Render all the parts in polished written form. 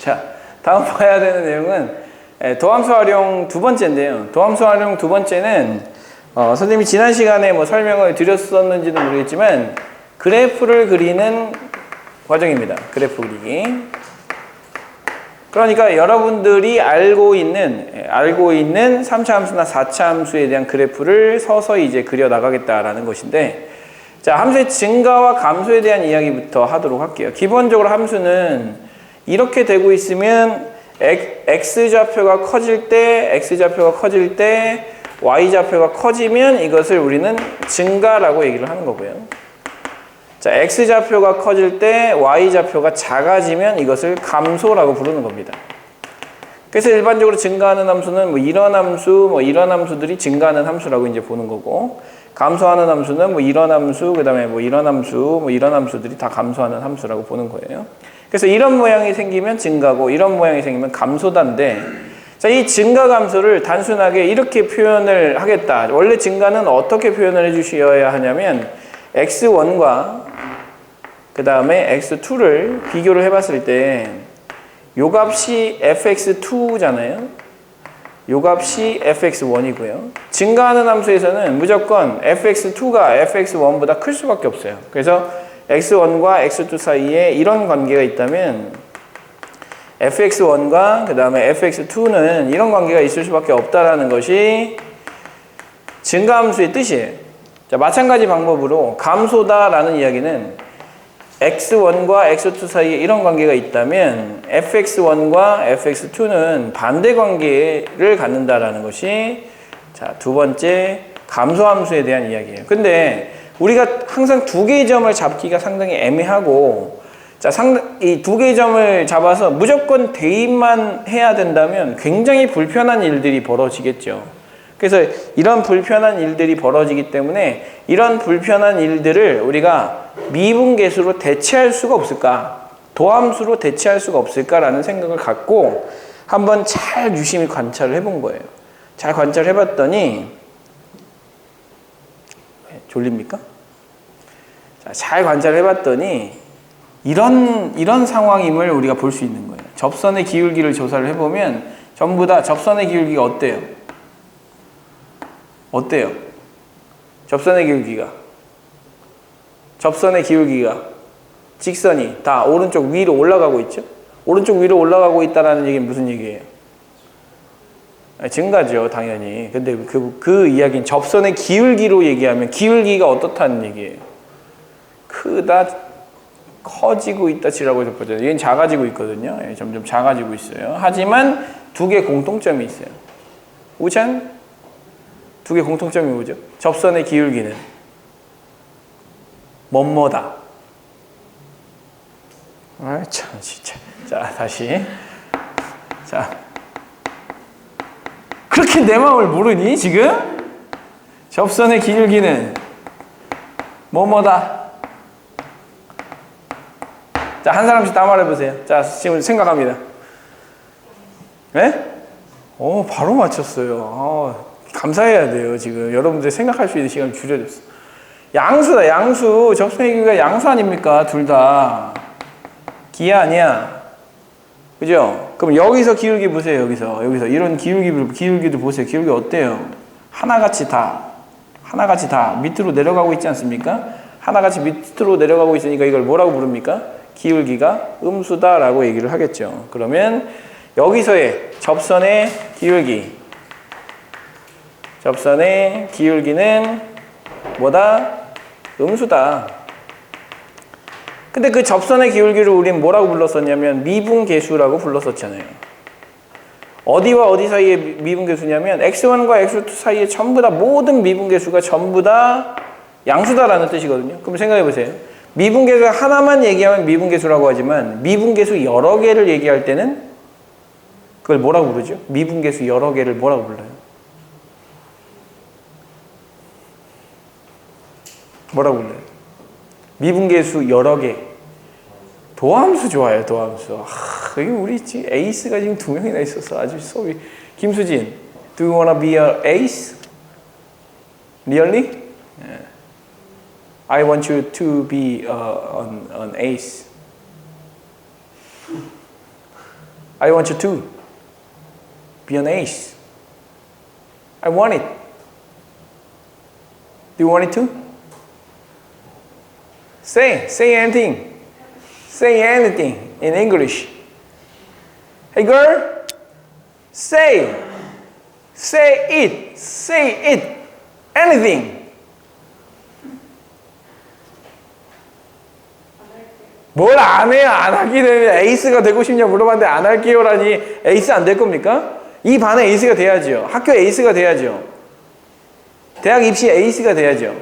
자, 다음 봐야 되는 내용은 도함수 활용 두 번째인데요. 도함수 활용 두 번째는 선생님이 지난 시간에 뭐 설명을 드렸었는지는 모르겠지만 그래프를 그리는 과정입니다. 그래프 그리기. 그러니까 여러분들이 알고 있는 3차 함수나 4차 함수에 대한 그래프를 서서히 이제 그려 나가겠다라는 것인데, 자, 함수의 증가와 감소에 대한 이야기부터 하도록 할게요. 기본적으로 함수는 이렇게 되고 있으면 x좌표가 커질 때 y좌표가 커지면 이것을 우리는 증가라고 얘기를 하는 거고요. 자, x좌표가 커질 때 y좌표가 작아지면 이것을 감소라고 부르는 겁니다. 그래서 일반적으로 증가하는 함수는 뭐 이런 함수들이 증가하는 함수라고 이제 보는 거고, 감소하는 함수는 뭐 이런 함수, 그다음에 뭐 이런 함수들이 다 감소하는 함수라고 보는 거예요. 그래서 이런 모양이 생기면 증가고 이런 모양이 생기면 감소다인데, 자, 이 증가 감소를 단순하게 이렇게 표현을 하겠다. 원래 증가는 어떻게 표현을 해주셔야 하냐면 x1과 그 다음에 x2를 비교를 해봤을 때 요 값이 fx2잖아요. 요 값이 fx1이고요. 증가하는 함수에서는 무조건 fx2가 fx1보다 클 수밖에 없어요. 그래서 x1과 x2 사이에 이런 관계가 있다면 fx1과 그 다음에 fx2는 이런 관계가 있을 수밖에 없다라는 것이 증가함수의 뜻이에요. 자, 마찬가지 방법으로 감소다라는 이야기는 x1과 x2 사이에 이런 관계가 있다면 fx1과 fx2는 반대 관계를 갖는다라는 것이, 자, 두 번째 감소함수에 대한 이야기예요. 근데 우리가 항상 두 개의 점을 잡기가 상당히 애매하고, 자, 이 두 개의 점을 잡아서 무조건 대입만 해야 된다면 굉장히 불편한 일들이 벌어지겠죠. 그래서 이런 불편한 일들이 벌어지기 때문에 이런 불편한 일들을 우리가 미분계수로 대체할 수가 없을까? 도함수로 대체할 수가 없을까라는 생각을 갖고 한번 잘 유심히 관찰을 해본 거예요. 잘 관찰을 해봤더니, 졸립니까? 자, 잘 관찰을 해봤더니 이런 상황임을 우리가 볼 수 있는 거예요. 접선의 기울기를 조사를 해보면 전부 다 접선의 기울기가 어때요? 접선의 기울기가 직선이 다 오른쪽 위로 올라가고 있죠? 오른쪽 위로 올라가고 있다는 얘기는 무슨 얘기예요? 증가죠, 당연히. 근데 그 이야기는 접선의 기울기로 얘기하면 기울기가 어떻다는 얘기예요? 크다, 커지고 있다 치라고 해서 보죠. 얘는 작아지고 있거든요. 점점 작아지고 있어요. 하지만 두 개 공통점이 있어요. 우찬? 두 개 공통점이 뭐죠? 접선의 기울기는 뭐뭐다. 아, 참, 진짜. 자, 다시. 자. 그렇게 내 마음을 모르니, 지금? 접선의 기울기는 뭐뭐다. 자, 한 사람씩 다 말해보세요. 자, 지금 생각합니다. 네? 바로 맞췄어요. 감사해야 돼요. 지금 여러분들 생각할 수 있는 시간을 줄여줬어. 양수다, 양수. 접선의 기울기가 양수 아닙니까? 둘 다. 기하 아니야. 그죠? 그럼 여기서 기울기 보세요. 여기서 이런 기울기도 보세요. 기울기 어때요? 하나같이 다 밑으로 내려가고 있지 않습니까? 하나같이 밑으로 내려가고 있으니까 이걸 뭐라고 부릅니까? 기울기가 음수다라고 얘기를 하겠죠. 그러면 여기서의 접선의 기울기는 뭐다? 음수다. 근데 그 접선의 기울기를 우리는 뭐라고 불렀었냐면 미분계수라고 불렀었잖아요. 어디와 어디 사이의 미분계수냐면 x1과 x2 사이에 전부 다 모든 미분계수가 전부 다 양수다라는 뜻이거든요. 그럼 생각해 보세요. 미분계수 하나만 얘기하면 미분계수라고 하지만 미분계수 여러 개를 얘기할 때는 그걸 뭐라고 부르죠? 미분계수 여러 개를 뭐라고 불러요? 뭐라고 불러요? 미분계수 여러 개. 도함수 좋아요, 도함수. 여기 우리 지금 에이스가 지금 2명이나 있어서 아주 수업이. 김수진, do you wanna be an ace? Really? Yeah. I want you to be an ace. I want you to be an ace. I want it. Do you want it too? Say anything. Say anything in English. Hey girl, say it, anything. 뭘 안 해요? 안 하기는 에이스가 되고 싶냐 물어봤는데 안 할게요라니 에이스 안 될 겁니까? 이 반에 에이스가 돼야죠. 학교 에이스가 돼야죠. 대학 입시 에이스가 돼야죠.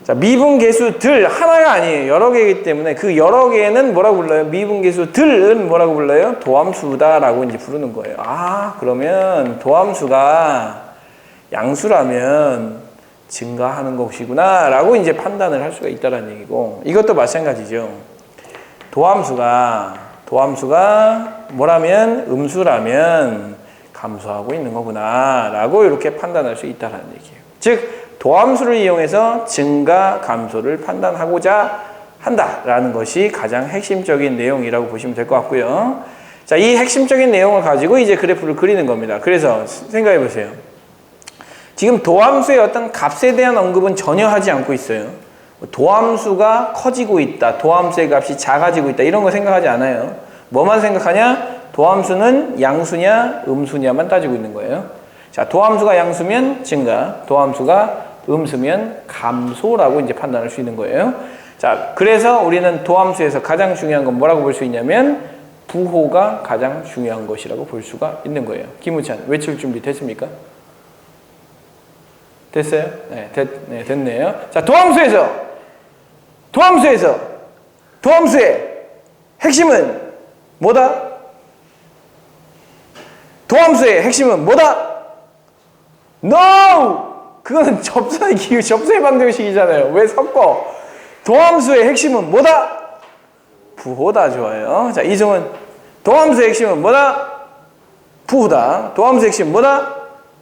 자, 미분계수들 하나가 아니에요. 여러 개이기 때문에 그 여러 개는 뭐라고 불러요? 미분계수들은 뭐라고 불러요? 도함수다라고 이제 부르는 거예요. 아, 그러면 도함수가 양수라면 증가하는 것이구나 라고 이제 판단을 할 수가 있다는 얘기고, 이것도 마찬가지죠. 도함수가 뭐라면 음수라면 감소하고 있는 거구나 라고 이렇게 판단할 수 있다는 얘기예요. 즉 도함수를 이용해서 증가 감소를 판단하고자 한다라는 것이 가장 핵심적인 내용이라고 보시면 될 것 같고요. 자, 이 핵심적인 내용을 가지고 이제 그래프를 그리는 겁니다. 그래서 생각해 보세요. 지금 도함수의 어떤 값에 대한 언급은 전혀 하지 않고 있어요. 도함수가 커지고 있다, 도함수의 값이 작아지고 있다, 이런 거 생각하지 않아요. 뭐만 생각하냐? 도함수는 양수냐 음수냐만 따지고 있는 거예요. 자, 도함수가 양수면 증가, 도함수가 음수면 감소라고 이제 판단할 수 있는 거예요. 자, 그래서 우리는 도함수에서 가장 중요한 건 뭐라고 볼 수 있냐면 부호가 가장 중요한 것이라고 볼 수가 있는 거예요. 김우찬, 외칠 준비 됐습니까? 됐어요? 네, 됐네요. 자, 도함수의 핵심은 뭐다? 도함수의 핵심은 뭐다? No! 그거는 접선의 방정식이잖아요. 왜 섞어? 도함수의 핵심은 뭐다? 부호다. 좋아요. 자, 이승훈. 도함수의 핵심은 뭐다? 부호다. 도함수의 핵심은 뭐다?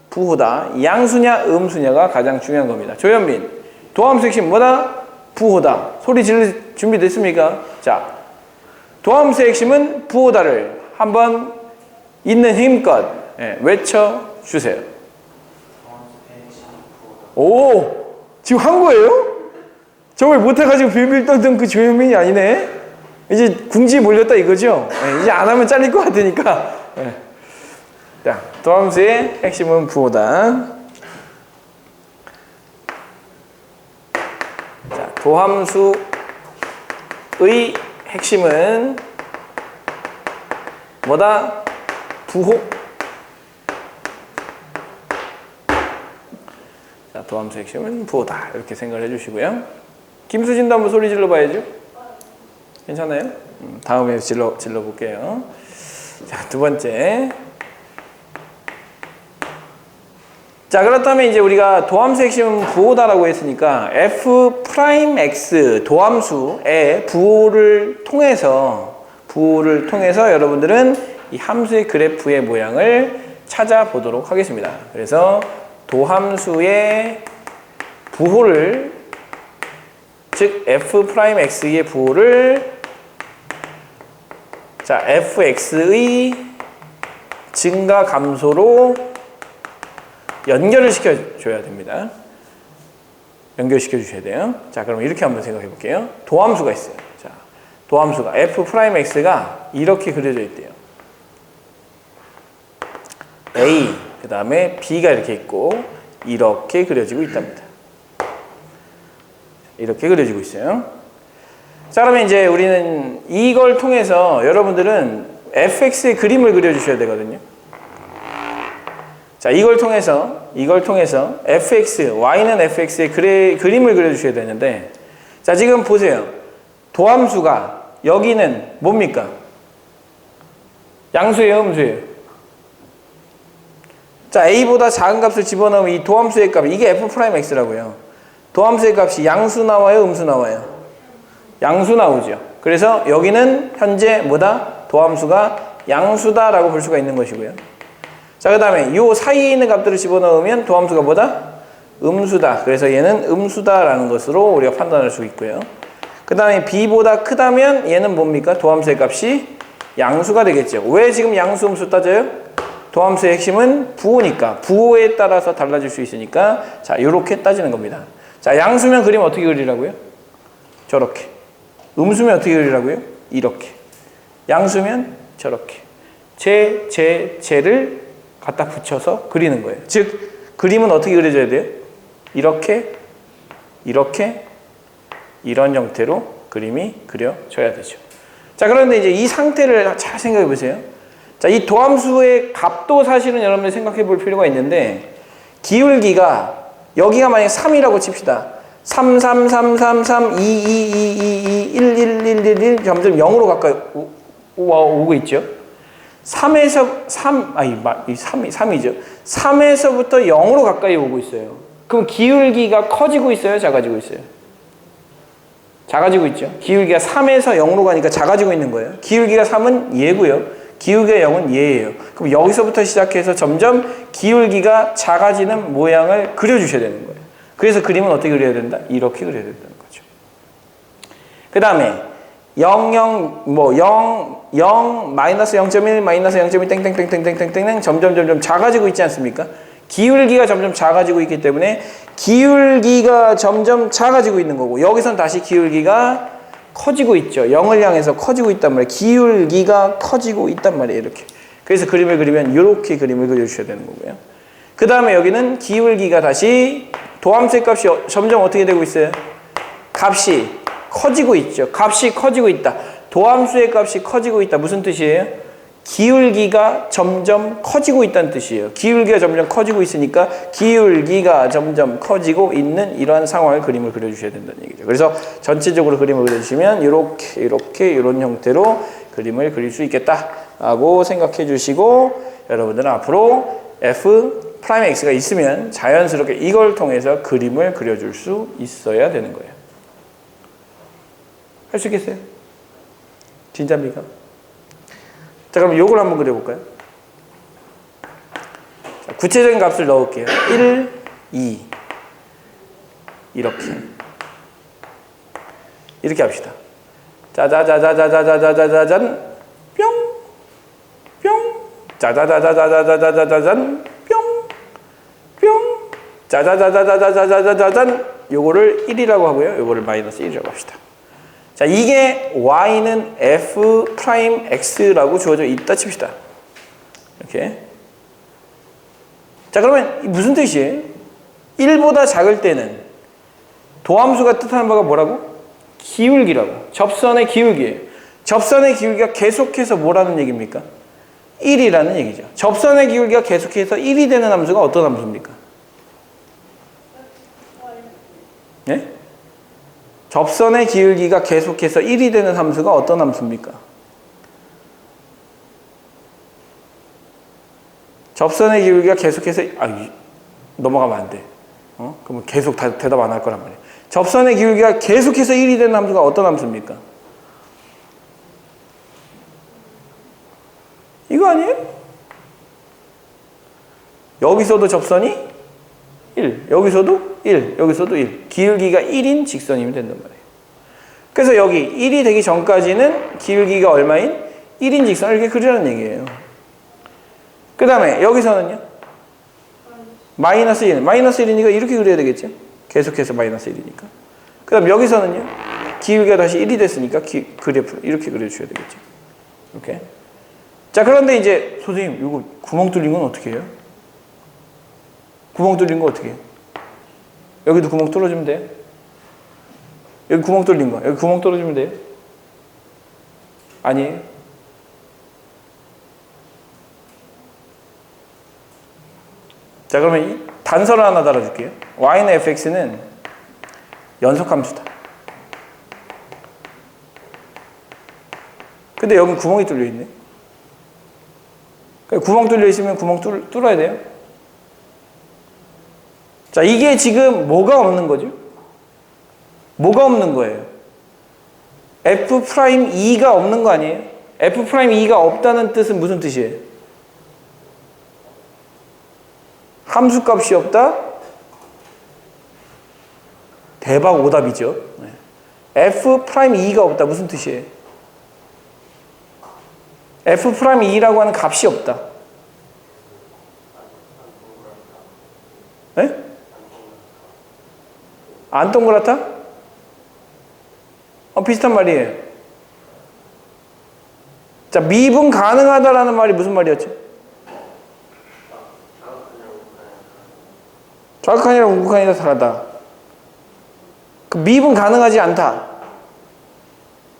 부호다. 양수냐 음수냐가 가장 중요한 겁니다. 조현민. 도함수의 핵심은 뭐다? 부호다. 소리 지를 준비 됐습니까? 자, 도함수의 핵심은 부호다를 한번 있는 힘껏 외쳐주세요. 오, 지금 한 거예요? 저걸 못해가지고 빌빌 떨던 그 조현민이 아니네? 이제 궁지 몰렸다 이거죠? 이제 안 하면 잘릴 것 같으니까. 자, 도함수의 핵심은 부호다. 자, 도함수의 핵심은 뭐다? 부호. 자, 도함수 핵심은 부호다. 이렇게 생각을 해주시고요. 김수진도 한번 소리 질러 봐야죠. 괜찮아요? 다음에 질러 볼게요. 자, 두 번째. 자, 그렇다면 이제 우리가 도함수 핵심은 부호다라고 했으니까 f'x 도함수의 부호를 통해서 여러분들은 이 함수의 그래프의 모양을 찾아보도록 하겠습니다. 그래서 도함수의 부호를, 즉 f'x의 부호를 자, fx의 증가 감소로 연결을 시켜줘야 됩니다. 연결시켜 주셔야 돼요. 자, 그럼 이렇게 한번 생각해 볼게요. 도함수가 있어요. 자, 도함수가 f'x가 이렇게 그려져 있대요. A, 그 다음에 B가 이렇게 있고 이렇게 그려지고 있답니다. 이렇게 그려지고 있어요. 자, 그러면 이제 우리는 이걸 통해서 여러분들은 fx의 그림을 그려주셔야 되거든요. 자, 이걸 통해서 fx, y는 fx의 그림을 그려주셔야 되는데, 자, 지금 보세요. 도함수가 여기는 뭡니까? 양수예요, 음수예요? 자, a보다 작은 값을 집어넣으면 이 도함수의 값, 이게 f'x라고요. 도함수의 값이 양수 나와요, 음수 나와요? 양수 나오죠. 그래서 여기는 현재 뭐다? 도함수가 양수다라고 볼 수가 있는 것이고요. 자, 그 다음에 이 사이에 있는 값들을 집어넣으면 도함수가 뭐다? 음수다. 그래서 얘는 음수다라는 것으로 우리가 판단할 수 있고요. 그 다음에 b보다 크다면 얘는 뭡니까? 도함수의 값이 양수가 되겠죠. 왜 지금 양수 음수 따져요? 도함수의 핵심은 부호니까. 부호에 따라서 달라질 수 있으니까 자, 이렇게 따지는 겁니다. 자, 양수면 그림 어떻게 그리라고요? 저렇게. 음수면 어떻게 그리라고요? 이렇게. 양수면 저렇게. 제를 갖다 붙여서 그리는 거예요. 즉, 그림은 어떻게 그려져야 돼요? 이렇게, 이렇게, 이런 형태로 그림이 그려져야 되죠. 자, 그런데 이제 이 상태를 잘 생각해 보세요. 자, 이 도함수의 값도 사실은 여러분들 생각해 볼 필요가 있는데, 기울기가, 여기가 만약에 3이라고 칩시다. 3, 3, 3, 3, 3, 2, 2, 2, 2, 2, 1, 1, 1, 1, 1, 점점 0으로 가까이 오고 있죠. 3에서, 3이죠. 3에서부터 0으로 가까이 오고 있어요. 그럼 기울기가 커지고 있어요? 작아지고 있어요? 작아지고 있죠. 기울기가 3에서 0으로 가니까 작아지고 있는 거예요. 기울기가 3은 얘고요. 기울기가 0은 얘예요. 그럼 여기서부터 시작해서 점점 기울기가 작아지는 모양을 그려주셔야 되는 거예요. 그래서 그림은 어떻게 그려야 된다? 이렇게 그려야 된다는 거죠. 그 다음에 0, 마이너스 0.1, 마이너스 0.1, 땡땡땡땡땡땡땡 점점 작아지고 있지 않습니까? 기울기가 점점 작아지고 있기 때문에 기울기가 점점 작아지고 있는 거고, 여기선 다시 기울기가 커지고 있죠. 0을 향해서 커지고 있단 말이에요. 기울기가 커지고 있단 말이에요. 이렇게. 그래서 그림을 그리면 이렇게 그림을 그려주셔야 되는 거고요. 그 다음에 여기는 기울기가 다시 도함수의 값이 점점 어떻게 되고 있어요? 값이 커지고 있죠. 값이 커지고 있다. 도함수의 값이 커지고 있다. 무슨 뜻이에요? 기울기가 점점 커지고 있다는 뜻이에요. 기울기가 점점 커지고 있으니까 기울기가 점점 커지고 있는 이러한 상황을 그림을 그려주셔야 된다는 얘기죠. 그래서 전체적으로 그림을 그려주시면 이렇게 이런 형태로 그림을 그릴 수 있겠다라고 생각해 주시고, 여러분들은 앞으로 F'X가 있으면 자연스럽게 이걸 통해서 그림을 그려줄 수 있어야 되는 거예요. 할 수 있겠어요? 진짜입니까? 자, 그럼 요걸 한번 그려볼까요? 자, 구체적인 값을 넣을게요. 1, 2 이렇게 합시다. 짜자자자자자자자자잔 뿅 뿅 짜자자자자자자자잔 뿅 뿅 짜자자자자자자자잔 요거를 1이라고 하고요. 요거를 마이너스 1이라고 합시다. 자, 이게 y는 f'x라고 주어져 있다 칩시다. 이렇게. 자, 그러면 무슨 뜻이에요? 1보다 작을 때는 도함수가 뜻하는 바가 뭐라고? 기울기라고. 접선의 기울기예요. 접선의 기울기가 계속해서 뭐라는 얘기입니까? 1이라는 얘기죠. 접선의 기울기가 계속해서 1이 되는 함수가 어떤 함수입니까? 네? 접선의 기울기가 계속해서 1이 되는 함수가 어떤 함수입니까? 접선의 기울기가 계속해서 넘어가면 안 돼. 그러면 계속 대답 안 할 거란 말이에요. 접선의 기울기가 계속해서 1이 되는 함수가 어떤 함수입니까? 이거 아니에요? 여기서도 접선이 1, 여기서도 1, 여기서도 1. 기울기가 1인 직선이면 된단 말이에요. 그래서 여기 1이 되기 전까지는 기울기가 얼마인? 1인 직선을 이렇게 그리라는 얘기예요. 그 다음에 여기서는요? 마이너스 1. 마이너스 1이니까 이렇게 그려야 되겠죠? 계속해서 마이너스 1이니까. 그 다음 여기서는요? 기울기가 다시 1이 됐으니까 그래프 이렇게 그려주셔야 되겠죠? 이렇게. 자, 그런데 이제 선생님 이거 구멍 뚫린 건 어떻게 해요? 구멍 뚫린 거 어떻게 해요? 여기도 구멍 뚫어주면 돼요? 여기 구멍 뚫린 거 여기 구멍 뚫어주면 돼요? 아니에요? 자, 그러면 이 단서를 하나 달아줄게요. y는 fx는 연속함수다. 근데 여기 구멍이 뚫려 있네. 구멍 뚫려 있으면 구멍 뚫어야 돼요. 자, 이게 지금 뭐가 없는 거죠? 뭐가 없는 거예요? F'E가 없는 거 아니에요? F'E가 없다는 뜻은 무슨 뜻이에요? 함수값이 없다? 대박 오답이죠. F'2가 없다. 무슨 뜻이에요? F'2라고 하는 값이 없다. 네? 안 동그랗다? 비슷한 말이에요. 자, 미분 가능하다라는 말이 무슨 말이었죠? 좌극한이랑 우극한이 다 다르다. 그 미분 가능하지 않다.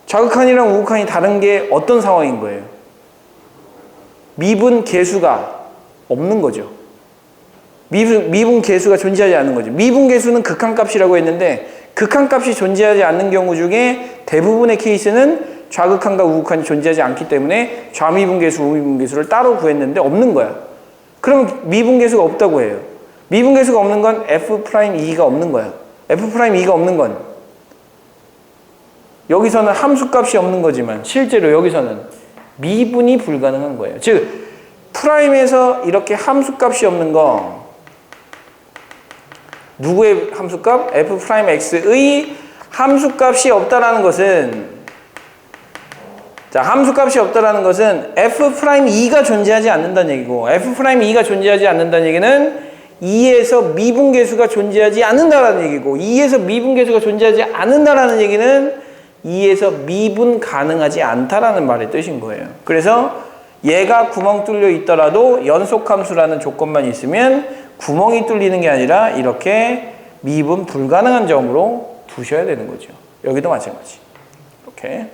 좌극한이랑 우극한이 다른 게 어떤 상황인 거예요? 미분 계수가 없는 거죠. 미분 계수가 존재하지 않는 거죠. 미분 계수는 극한값이라고 했는데 극한값이 존재하지 않는 경우 중에 대부분의 케이스는 좌극한과 우극한이 존재하지 않기 때문에 좌미분 계수, 우미분 계수를 따로 구했는데 없는 거야. 그럼 미분 계수가 없다고 해요. 미분 계수가 없는 건 F'2가 없는 거야. F'2가 없는 건 여기서는 함수값이 없는 거지만 실제로 여기서는 미분이 불가능한 거예요. 즉 프라임에서 이렇게 함수값이 없는 거 누구의 함수값? F'X의 함수값이 없다라는 것은 자, 함수값이 없다라는 것은 F'2가 존재하지 않는다는 얘기고 F'2가 존재하지 않는다는 얘기는 2에서 미분계수가 존재하지 않는다라는 얘기고 2에서 미분계수가 존재하지 않는다라는 얘기는 2에서 미분 가능하지 않다라는 말의 뜻인 거예요. 그래서 얘가 구멍 뚫려 있더라도 연속함수라는 조건만 있으면 구멍이 뚫리는 게 아니라 이렇게 미분 불가능한 점으로 두셔야 되는 거죠. 여기도 마찬가지. 이렇게.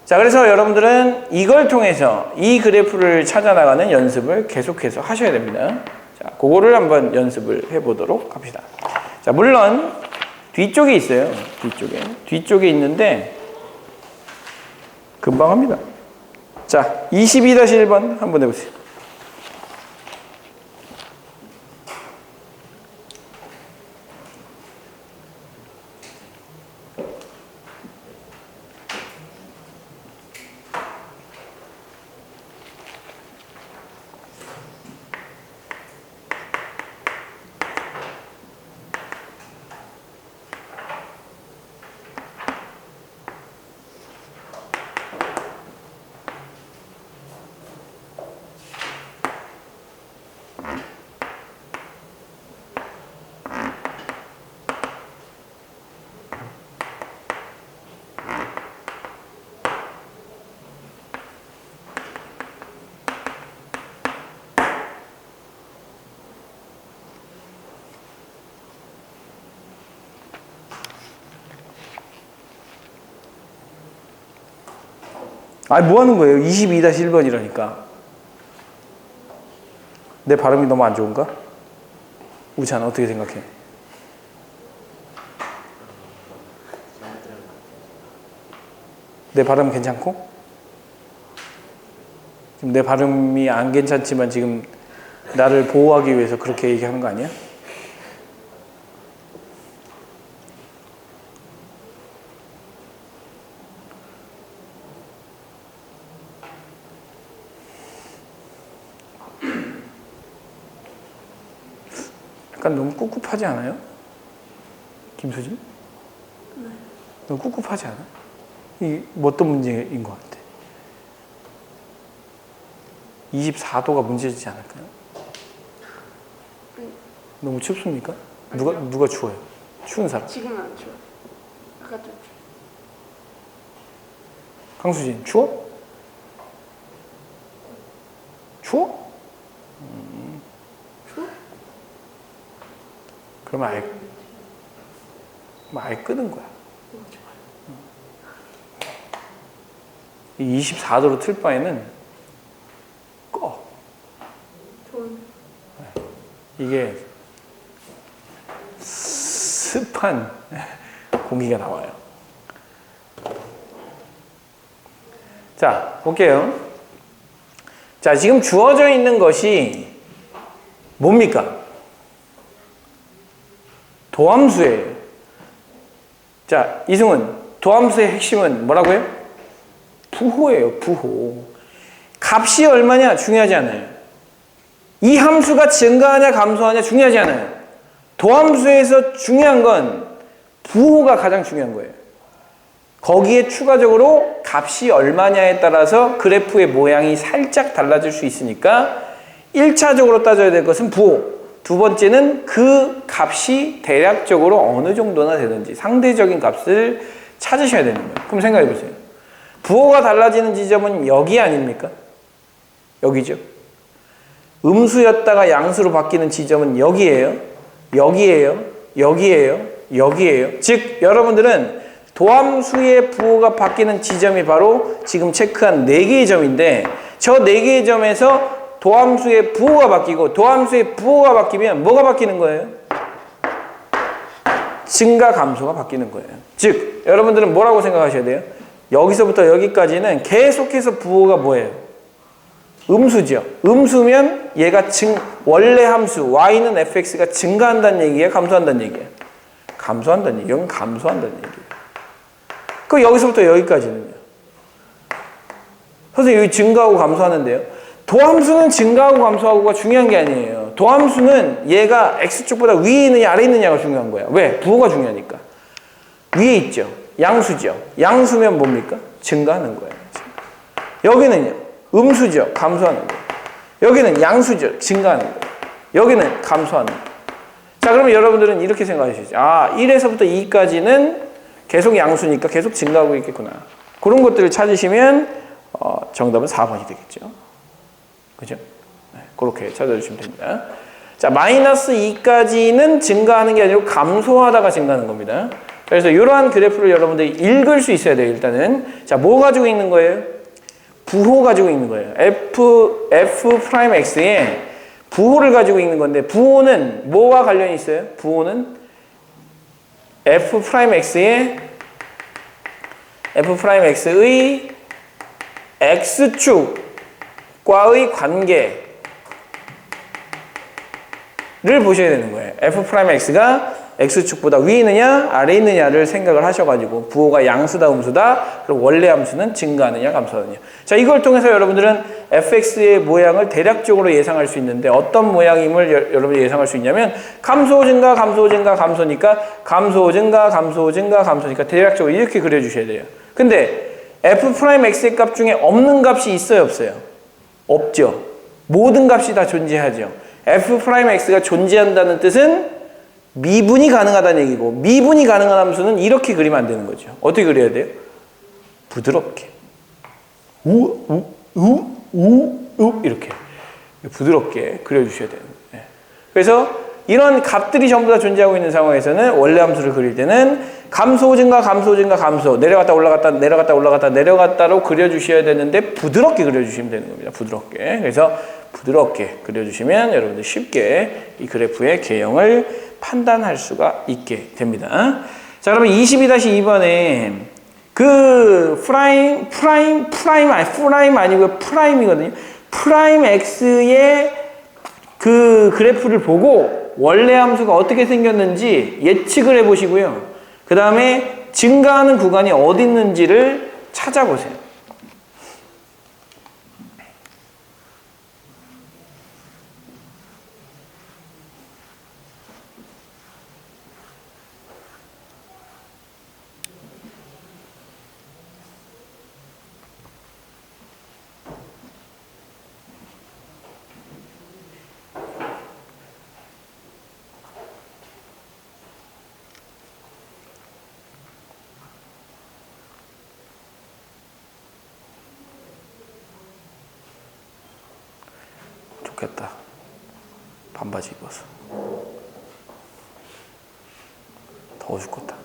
자, 그래서 여러분들은 이걸 통해서 이 그래프를 찾아나가는 연습을 계속해서 하셔야 됩니다. 자, 그거를 한번 연습을 해보도록 합시다. 자, 물론 뒤쪽에 있어요. 뒤쪽에 있는데 금방 합니다. 자, 22-1번 한번 해보세요. 아니, 뭐 하는 거예요? 22-1번이라니까. 내 발음이 너무 안 좋은가? 우찬, 어떻게 생각해? 내 발음 괜찮고? 지금 내 발음이 안 괜찮지만 지금 나를 보호하기 위해서 그렇게 얘기하는 거 아니야? 약간 너무 꿉꿉하지 않아요? 김수진? 네. 너무 꿉꿉하지 않아? 이 어떤 문제인 것 같아? 24도가 문제지 않을까요? 너무 춥습니까? 누가 추워요? 추운 사람? 지금은 안 추워. 아까 좀 추워. 강수진, 추워? 추워? 그러면 아예 끄는 거야. 이 24도로 틀 바에는 꺼. 이게 습한 공기가 나와요. 자, 볼게요. 자, 지금 주어져 있는 것이 뭡니까? 도함수예요. 자, 이승훈, 도함수의 핵심은 뭐라고요? 부호예요, 부호. 값이 얼마냐? 중요하지 않아요. 이 함수가 증가하냐, 감소하냐? 중요하지 않아요. 도함수에서 중요한 건 부호가 가장 중요한 거예요. 거기에 추가적으로 값이 얼마냐에 따라서 그래프의 모양이 살짝 달라질 수 있으니까 1차적으로 따져야 될 것은 부호, 두 번째는 그 값이 대략적으로 어느 정도나 되는지 상대적인 값을 찾으셔야 되는 거예요. 그럼 생각해 보세요. 부호가 달라지는 지점은 여기 아닙니까? 여기죠. 음수였다가 양수로 바뀌는 지점은 여기예요. 여기예요. 여기예요. 여기예요. 즉 여러분들은 도함수의 부호가 바뀌는 지점이 바로 지금 체크한 4개의 점인데 저 4개의 점에서 도함수의 부호가 바뀌고 도함수의 부호가 바뀌면 뭐가 바뀌는 거예요? 증가 감소가 바뀌는 거예요. 즉 여러분들은 뭐라고 생각하셔야 돼요? 여기서부터 여기까지는 계속해서 부호가 뭐예요? 음수죠. 음수면 얘가 원래 함수 y는 fx가 증가한다는 얘기예요? 감소한다는 얘기예요? 감소한다는 얘기예요. 감소한다는 얘기예요. 그 여기서부터 여기까지는요. 선생님 여기 증가하고 감소하는데요. 도함수는 증가하고 감소하고가 중요한 게 아니에요. 도함수는 얘가 x축보다 위에 있느냐 아래에 있느냐가 중요한 거예요. 왜? 부호가 중요하니까. 위에 있죠. 양수죠. 양수면 뭡니까? 증가하는 거예요. 여기는요. 음수죠. 감소하는 거예요. 여기는 양수죠. 증가하는 거예요. 여기는 감소하는 거예요. 자, 그러면 여러분들은 이렇게 생각하시죠. 아, 1에서부터 2까지는 계속 양수니까 계속 증가하고 있겠구나. 그런 것들을 찾으시면 정답은 4번이 되겠죠. 그죠? 네, 그렇게 찾아주시면 됩니다. 자, 마이너스 2까지는 증가하는 게 아니고 감소하다가 증가하는 겁니다. 그래서 이러한 그래프를 여러분들이 읽을 수 있어야 돼요, 일단은. 자, 뭐 가지고 있는 거예요? 부호 가지고 있는 거예요. f'x에 부호를 가지고 있는 건데, 부호는 뭐와 관련이 있어요? 부호는 f'x의 x축과의 관계를 보셔야 되는 거예요. f'x가 x축보다 위에 있느냐 아래에 있느냐를 생각을 하셔가지고 부호가 양수다 음수다 그리고 원래 함수는 증가하느냐 감소하느냐. 자, 이걸 통해서 여러분들은 fx의 모양을 대략적으로 예상할 수 있는데 어떤 모양임을 여러분이 예상할 수 있냐면 감소 증가 감소 증가 감소니까 감소 증가 감소 증가 감소니까 대략적으로 이렇게 그려주셔야 돼요. 근데 f'x의 값 중에 없는 값이 있어요 없어요? 없죠. 모든 값이 다 존재하죠. f'x가 존재한다는 뜻은 미분이 가능하다는 얘기고 미분이 가능한 함수는 이렇게 그리면 안 되는 거죠. 어떻게 그려야 돼요? 부드럽게 이렇게 부드럽게 그려주셔야 돼요. 그래서 이런 값들이 전부 다 존재하고 있는 상황에서는 원래 함수를 그릴 때는 감소 증가 감소 증가 감소 내려갔다 올라갔다 내려갔다 올라갔다 내려갔다로 그려주셔야 되는데 부드럽게 그려주시면 되는 겁니다. 부드럽게. 그래서 부드럽게 그려주시면 여러분들 쉽게 이 그래프의 개형을 판단할 수가 있게 됩니다. 자, 그러면 22-2번에 그 프라임 아니고 프라임이거든요. 프라임 x의 그 그래프를 보고 원래 함수가 어떻게 생겼는지 예측을 해보시고요. 그 다음에 증가하는 구간이 어디 있는지를 찾아보세요. 좋겠다. 반바지 입어서. 더워 죽겠다.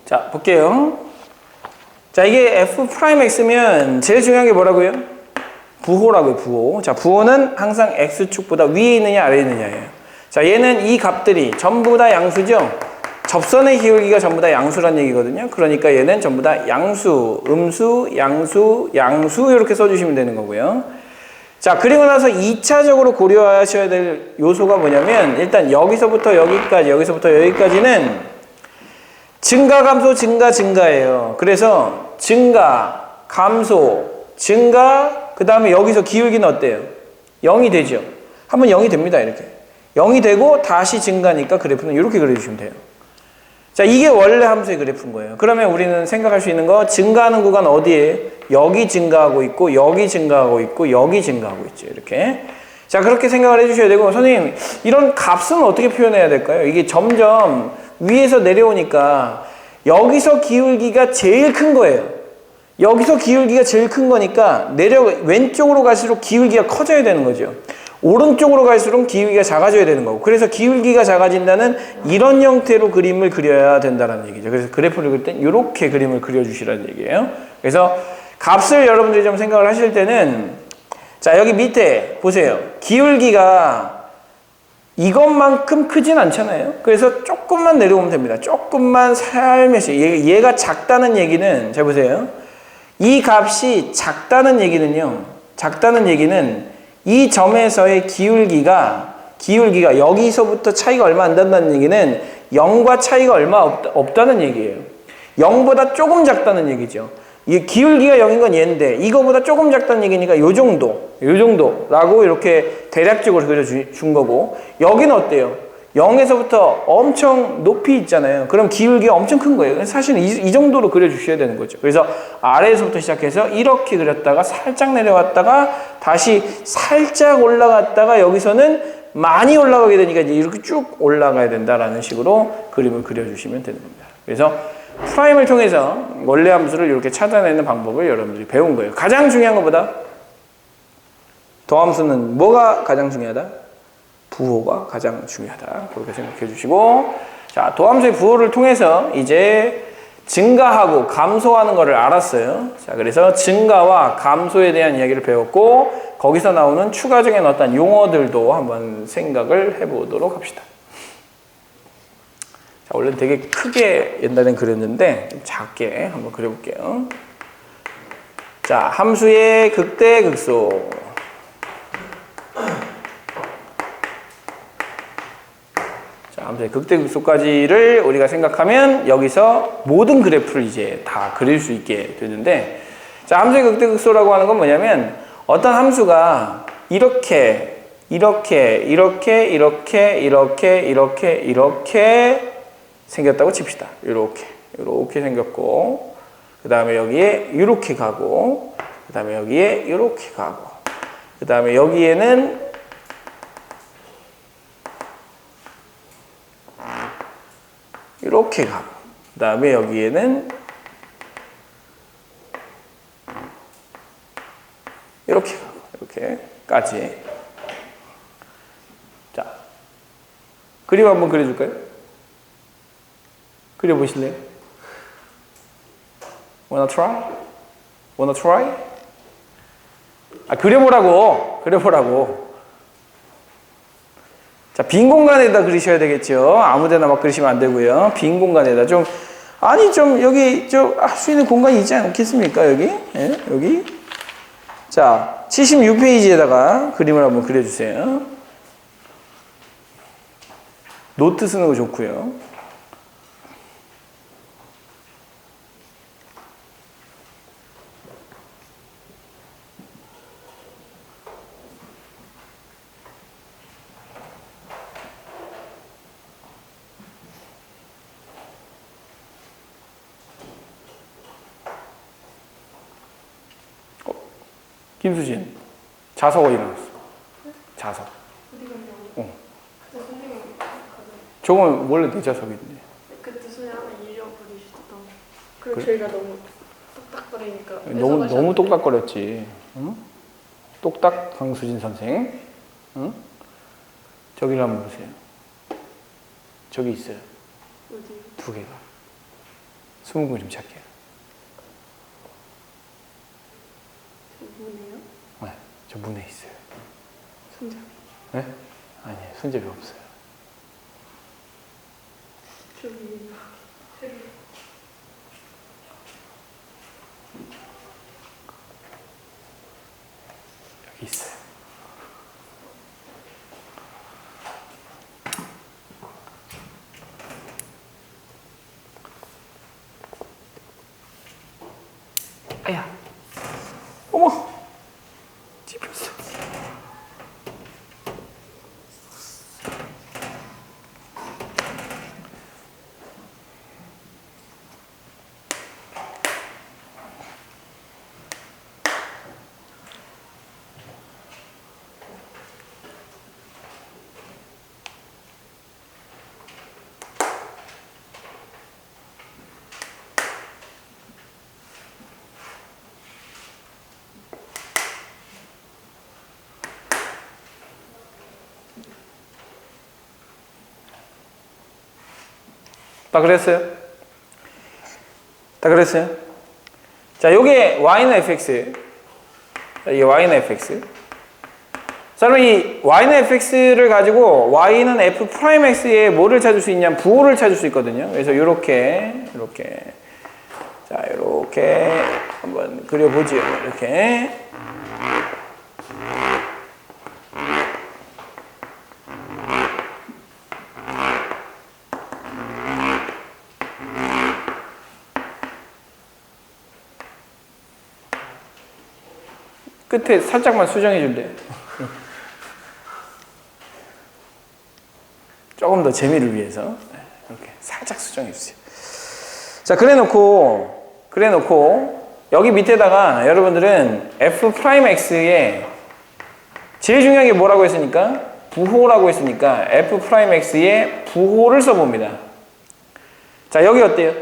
자, 볼게요. 자, 이게 f'x면 제일 중요한 게 뭐라고요? 부호라고요, 부호. 자, 부호는 항상 x축보다 위에 있느냐 아래에 있느냐예요. 자, 얘는 이 값들이 전부 다 양수죠. 접선의 기울기가 전부 다 양수란 얘기거든요. 그러니까 얘는 전부 다 양수, 음수, 양수, 양수 이렇게 써주시면 되는 거고요. 자, 그리고 나서 2차적으로 고려하셔야 될 요소가 뭐냐면 일단 여기서부터 여기까지, 여기서부터 여기까지는 증가, 감소, 증가, 증가예요. 그래서 증가, 감소, 증가, 그 다음에 여기서 기울기는 어때요? 0이 되죠. 한번 0이 됩니다. 이렇게. 0이 되고 다시 증가니까 그래프는 이렇게 그려주시면 돼요. 자, 이게 원래 함수의 그래프인 거예요. 그러면 우리는 생각할 수 있는 거 증가하는 구간 어디에? 여기 증가하고 있고 여기 증가하고 있고 여기 증가하고 있죠. 이렇게. 자, 그렇게 생각을 해주셔야 되고 선생님 이런 값은 어떻게 표현해야 될까요? 이게 점점 위에서 내려오니까 여기서 기울기가 제일 큰 거예요. 여기서 기울기가 제일 큰 거니까 왼쪽으로 갈수록 기울기가 커져야 되는 거죠. 오른쪽으로 갈수록 기울기가 작아져야 되는 거고 그래서 기울기가 작아진다는 이런 형태로 그림을 그려야 된다는 얘기죠. 그래서 그래프를 그릴 땐 이렇게 그림을 그려주시라는 얘기예요. 그래서 값을 여러분들이 좀 생각을 하실 때는 자 여기 밑에 보세요. 기울기가 이것만큼 크진 않잖아요. 그래서 조금만 내려오면 됩니다. 조금만 살며시 얘가 작다는 얘기는 잘 보세요. 이 값이 작다는 얘기는요. 작다는 얘기는 이 점에서의 기울기가 여기서부터 차이가 얼마 안 난다는 얘기는 0과 차이가 얼마 없다는 얘기예요. 0보다 조금 작다는 얘기죠. 이 기울기가 0인 건 얘인데 이거보다 조금 작다는 얘기니까 요 정도라고 이렇게 대략적으로 그려준 거고 여기는 어때요? 0에서부터 엄청 높이 있잖아요. 그럼 기울기가 엄청 큰 거예요. 사실은 이 정도로 그려주셔야 되는 거죠. 그래서 아래에서부터 시작해서 이렇게 그렸다가 살짝 내려왔다가 다시 살짝 올라갔다가 여기서는 많이 올라가게 되니까 이제 이렇게 쭉 올라가야 된다라는 식으로 그림을 그려주시면 되는 겁니다. 그래서 프라임을 통해서 원래 함수를 이렇게 찾아내는 방법을 여러분들이 배운 거예요. 가장 중요한 것보다 더함수는 뭐가 가장 중요하다? 부호가 가장 중요하다. 그렇게 생각해 주시고 자 도함수의 부호를 통해서 이제 증가하고 감소하는 것을 알았어요. 자 그래서 증가와 감소에 대한 이야기를 배웠고 거기서 나오는 추가적인 어떤 용어들도 한번 생각을 해보도록 합시다. 자 원래 되게 크게 옛날엔 그렸는데 좀 작게 한번 그려볼게요. 자 함수의 극대 극소 함수의 극대극소까지를 우리가 생각하면 여기서 모든 그래프를 이제 다 그릴 수 있게 되는데 자 함수의 극대극소라고 하는 건 뭐냐면 어떤 함수가 이렇게 생겼다고 칩시다. 이렇게 생겼고 그 다음에 여기에 이렇게 가고 그 다음에 여기에 이렇게 가고 그 다음에 여기에는 이렇게 가고 그 다음에 여기에는 이렇게 가고 이렇게까지 자 그림 한번 그려줄까요? 그려보실래요? Wanna try? Wanna try? 아 그려보라고 자, 빈 공간에다 그리셔야 되겠죠. 아무 데나 막 그리시면 안 되고요. 빈 공간에다 좀 여기 할 수 있는 공간이 있지 않겠습니까? 여기? 예, 여기. 자, 76페이지에다가 그림을 한번 그려주세요. 노트 쓰는 거 좋고요. 김수진, 자석 어디 나왔어? 자석. 어. 저건 원래 내 자석인데. 그때 손에 하나 잃어버리셨던. 그리고 저희가 너무 똑딱거리니까. 너무 똑딱거렸지. 응? 똑딱 강수진 선생. 응? 저기를 한번 보세요. 저기 있어요. 어디요? 두 개가. 수문구 좀 찾게요. 이분이요? 네. 저 문에 있어요. 손잡이. 네? 아니에요. 손잡이 없어요. 저기. 여기 있어요. 아야. 어머. 찝혔어. 다 그랬어요? 다 그랬어요? 자, 요게 y는 fx. 이게 y는 fx. 자, 그럼 이 y는 fx를 가지고 y는 f'x에 뭐를 찾을 수 있냐면 부호를 찾을 수 있거든요. 그래서 요렇게 자, 요렇게 한번 그려보지요. 이렇게. 끝에 살짝만 수정해 줄래요? 조금 더 재미를 위해서 이렇게 살짝 수정해 주세요. 자, 그래놓고 여기 밑에다가 여러분들은 f'x에 제일 중요한 게 뭐라고 했으니까? 부호라고 했으니까 f'x에 부호를 써봅니다. 자, 여기 어때요?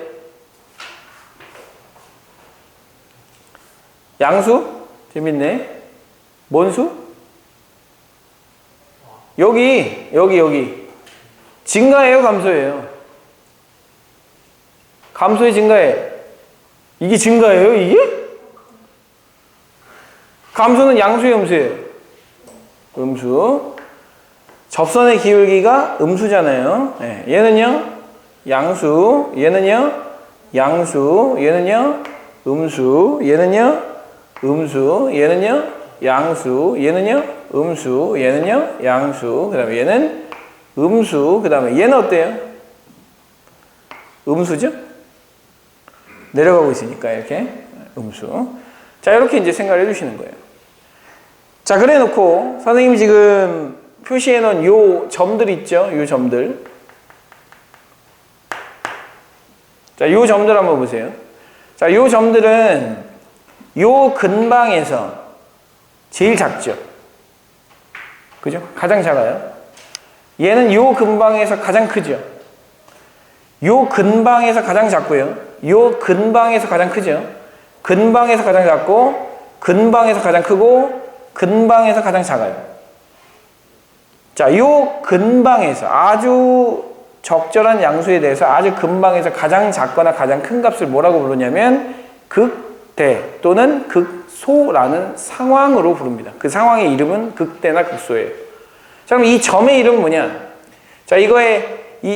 양수? 재밌네. 뭔 수? 여기. 증가예요, 감소예요? 감소의 증가예요. 이게 증가예요, 이게? 감소는 양수예요, 음수예요? 음수. 접선의 기울기가 음수잖아요. 네. 얘는요? 양수. 얘는요? 양수. 얘는요? 음수. 얘는요? 음수, 얘는요? 양수, 얘는요? 음수, 얘는요? 양수, 그 다음에 얘는 음수, 그 다음에 얘는 어때요? 음수죠? 내려가고 있으니까 이렇게 음수. 자, 이렇게 이제 생각을 해주시는 거예요. 자, 그래 놓고 선생님이 지금 표시해 놓은 요 점들 있죠? 요 점들. 자, 요 점들 한번 보세요. 자, 요 점들은 요 근방에서 제일 작죠. 그죠? 가장 작아요. 얘는 요 근방에서 가장 크죠. 요 근방에서 가장 작고요. 요 근방에서 가장 크죠. 근방에서 가장 작고, 근방에서 가장 크고, 근방에서 가장 작아요. 자, 요 근방에서 아주 적절한 양수에 대해서 아주 근방에서 가장 작거나 가장 큰 값을 뭐라고 부르냐면 극대 또는 극소라는 상황으로 부릅니다. 그 상황의 이름은 극대나 극소예요. 자, 그럼 이 점의 이름은 뭐냐? 자,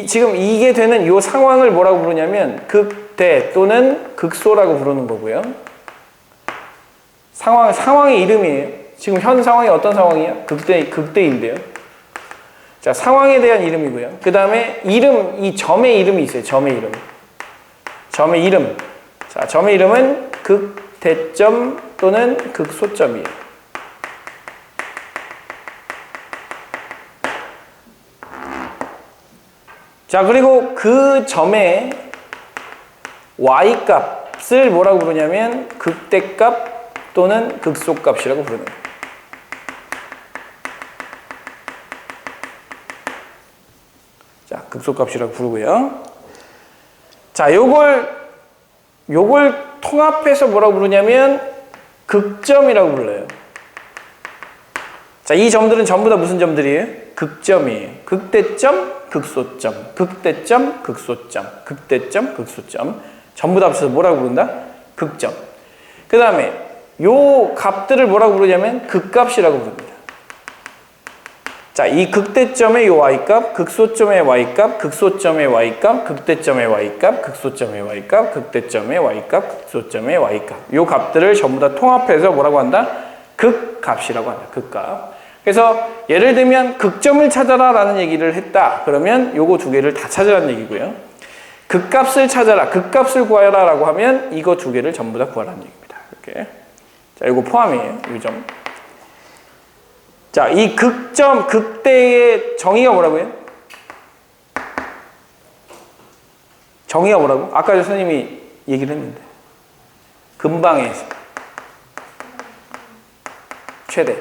지금 이게 되는 이 상황을 뭐라고 부르냐면 극대 또는 극소라고 부르는 거고요. 상황의 이름이에요. 지금 현 상황이 어떤 상황이야? 극대인데요. 자, 상황에 대한 이름이고요. 그 다음에 이 점의 이름이 있어요. 점의 이름. 자, 점의 이름은 극대점 또는 극소점이에요. 자, 그리고 그 점의 y값을 뭐라고 부르냐면 극대값 또는 극소값이라고 부르는 거예요. 자, 극소값이라고 부르고요. 자, 요걸 통합해서 뭐라고 부르냐면 극점이라고 불러요. 자, 이 점들은 전부 다 무슨 점들이에요? 극점이에요. 극대점, 극소점, 극대점, 극소점, 극대점, 극소점. 전부 다 합쳐서 뭐라고 부른다? 극점. 그 다음에 요 값들을 뭐라고 부르냐면 극값이라고 부릅니다. 자, 이 극대점의 요 y값, 극소점의 y값, 극소점의 y값, 극대점의 y값, 극소점의 y값, 극대점의 y값, 극소점의 y값. 요 값들을 전부 다 통합해서 뭐라고 한다? 극값이라고 한다. 극값. 그래서 예를 들면 극점을 찾아라 라는 얘기를 했다. 그러면 요거 두 개를 다 찾으라는 얘기고요. 극값을 찾아라, 극값을 구하라 라고 하면 이거 두 개를 전부 다 구하라는 얘기입니다. 이렇게. 자, 요거 포함이에요. 요 점. 자, 이 극점, 극대의 정의가 뭐라고요? 정의가 뭐라고? 아까 저 선생님이 얘기를 했는데. 근방에서. 최대.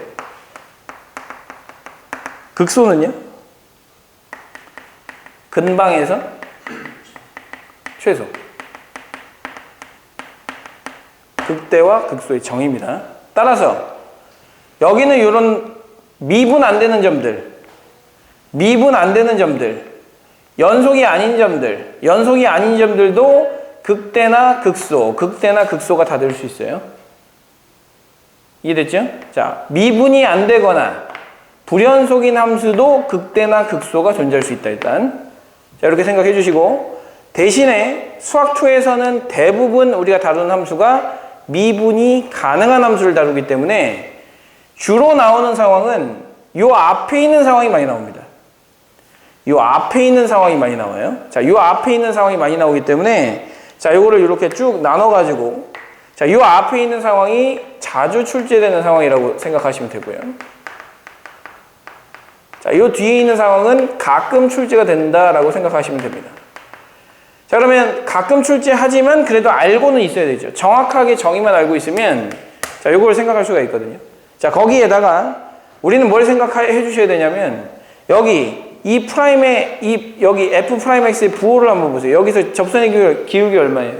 극소는요? 근방에서 최소. 극대와 극소의 정의입니다. 따라서 여기는 이런 미분 안 되는 점들, 미분 안 되는 점들, 연속이 아닌 점들, 연속이 아닌 점들도 극대나 극소, 극대나 극소가 다 될 수 있어요. 이해됐죠? 자, 미분이 안 되거나 불연속인 함수도 극대나 극소가 존재할 수 있다, 일단. 자, 이렇게 생각해 주시고, 대신에 수학2에서는 대부분 우리가 다루는 함수가 미분이 가능한 함수를 다루기 때문에 주로 나오는 상황은 요 앞에 있는 상황이 많이 나옵니다. 요 앞에 있는 상황이 많이 나와요. 자, 요 앞에 있는 상황이 많이 나오기 때문에 자, 요거를 이렇게 쭉 나눠가지고 자, 요 앞에 있는 상황이 자주 출제되는 상황이라고 생각하시면 되고요. 자, 요 뒤에 있는 상황은 가끔 출제가 된다라고 생각하시면 됩니다. 자, 그러면 가끔 출제하지만 그래도 알고는 있어야 되죠. 정확하게 정의만 알고 있으면 자, 요걸 생각할 수가 있거든요. 자, 거기에다가 우리는 뭘 생각해 주셔야 되냐면 여기 이 프라임의 여기 f 프라임 x의 부호를 한번 보세요. 여기서 접선의 기울기 얼마예요?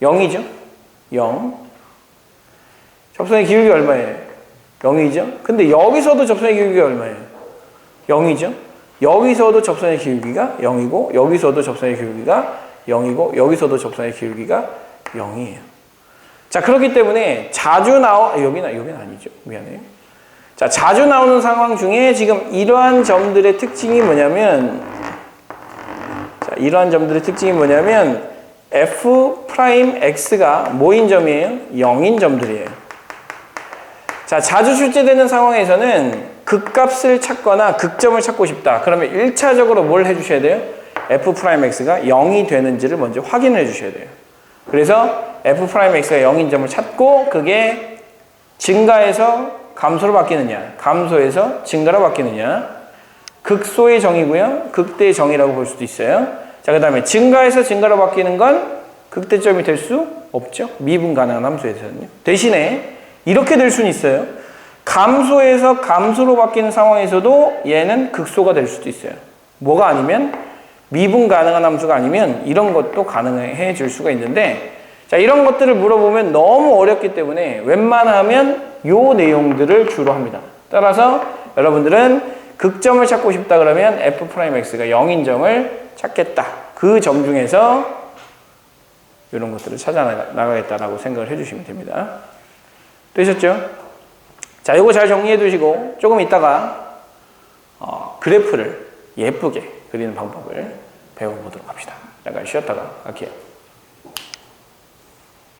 0이죠? 0. 접선의 기울기 얼마예요? 0이죠? 근데 여기서도 접선의 기울기가 얼마예요? 0이죠? 여기서도 접선의 기울기가 0이고 여기서도 접선의 기울기가 0이고 여기서도 접선의 기울기가 0이에요. 자, 그렇기 때문에 자주 여긴 아니죠. 미안해요. 자, 자주 나오는 상황 중에 지금 이러한 점들의 특징이 뭐냐면 자, 이러한 점들의 특징이 뭐냐면 f 프라임 x가 뭐인 점이에요? 0인 점들이에요. 자, 자주 출제되는 상황에서는 극값을 찾거나 극점을 찾고 싶다. 그러면 1차적으로 뭘 해주셔야 돼요? f 프라임 x가 0이 되는지를 먼저 확인을 해주셔야 돼요. 그래서 f 프라임 x가 0인 점을 찾고 그게 증가해서 감소로 바뀌느냐, 감소해서 증가로 바뀌느냐, 극소의 정의고요, 극대의 정의라고 볼 수도 있어요. 자, 그 다음에 증가해서 증가로 바뀌는 건 극대점이 될 수 없죠. 미분 가능한 함수에서는요. 대신에 이렇게 될 수는 있어요. 감소해서 감소로 바뀌는 상황에서도 얘는 극소가 될 수도 있어요. 뭐가 아니면 미분 가능한 함수가 아니면 이런 것도 가능해 질 수가 있는데 자, 이런 것들을 물어보면 너무 어렵기 때문에 웬만하면 요 내용들을 주로 합니다. 따라서 여러분들은 극점을 찾고 싶다 그러면 f 프라임 x가 0인 점을 찾겠다. 그 점 중에서 이런 것들을 찾아 나가겠다라고 생각을 해주시면 됩니다. 되셨죠? 자, 이거 잘 정리해 두시고 조금 있다가 그래프를 예쁘게 그리는 방법을 배워보도록 합시다. 잠깐 쉬었다가 갈게요.